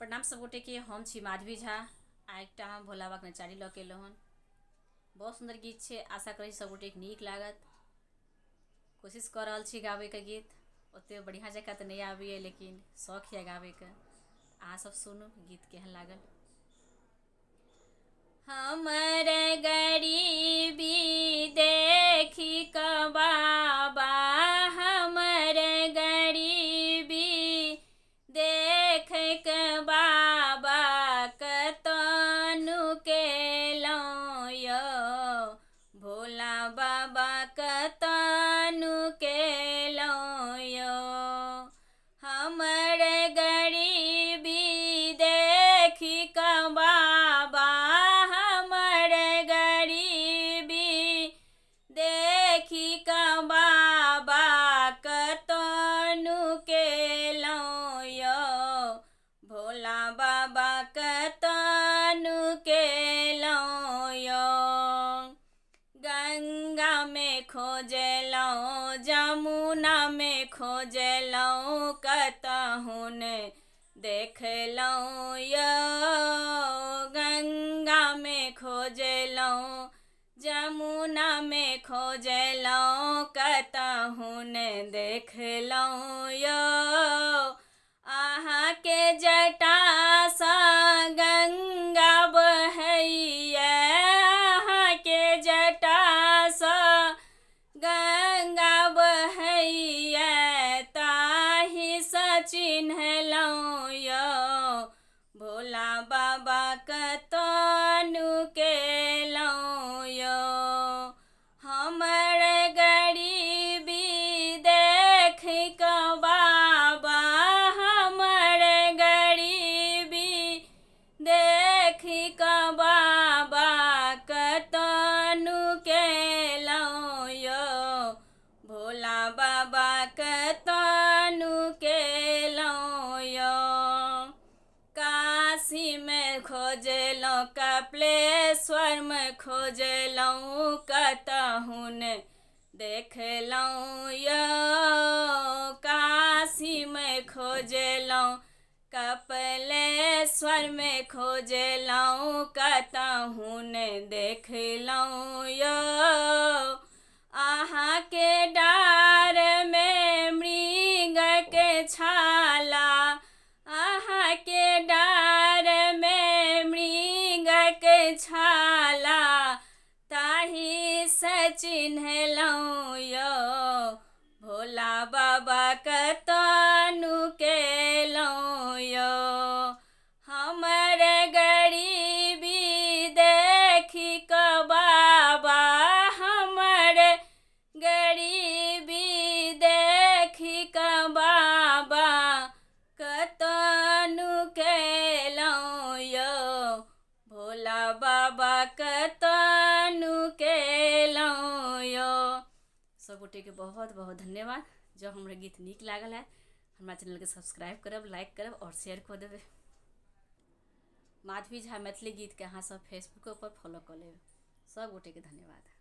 प्रणाम सब गोटे के। हम छी माधवी झा। आ एकटा हम भोला बाबा के नचारी लऽ के एलहुँ हन। बहुत सुंदर गीत छै, आशा करी सब गोटे के नीक लागत। कोशिश कर रहल छी गावे के गीत। ओते बढ़िया जगह तो नहीं आबैए, लेकिन शौक है गावे के। अहाँ सब सुनू गीत केहन लागल। हमर गरीबी देखी क बाबा, हमर गरीबी देख के बाबा कतनु केलौं यौ, भोला बाबा कतनु केलौं यौ। हमर गरीबी देखी क बाबा, हमर गरीबी देखी क बाबा कतनु केलौं यौ, भोला बाबा कतनु केलौं यौ। गंगा में खोजलौं, जमुना में खोजलौं, कतहु ने देखलौं यौ। गंगा में खोजलौं, जमुना में खोजलौं, कतहु ने देखलौं यौ। अहाँ के जटा सा गंगा बहैया, अहाँ के जटा सा गंगा बहैया, ताहि स चिन्हलौं यौ, भोला बाबा कतनु केलौं यौ। हमर गरीबी देख क बाबा, हमर गरीबी देख क बाबा कतनु केलौं यौ, भोला बाबा कतनु केलौं यौ। काशी में खोजलौं, कपिलेश्वर में खोजलौं, कतहु ने देखलौं यौ। काशी में खोजलौं, कपिलेश्वर में खोजलौं, कतहु ने देखलौं यौ। अहाँ के डार में मृग के छाला, अहाँ के डार में मृग के छाला, ताहि से चिन्हलौं यौ, भोला बाबा कतनु केलौं यौ। हमर गरीबी देखी क बाबा, हमर गरीबी देखी क बाबा कतनु केलौं यौ, भोला बाबा कतनु केलौं यौ। सब गोटे के बहुत बहुत धन्यवाद। जब हमरा गीत नीक लागल है, हमरा चैनल के सब्सक्राइब करब, लाइक करब और शेयर कर देबै। माधवी झा मैथिली गीत के अहाँ सब फेसबुक पर फॉलो कर लेब। सब गोटे के धन्यवाद।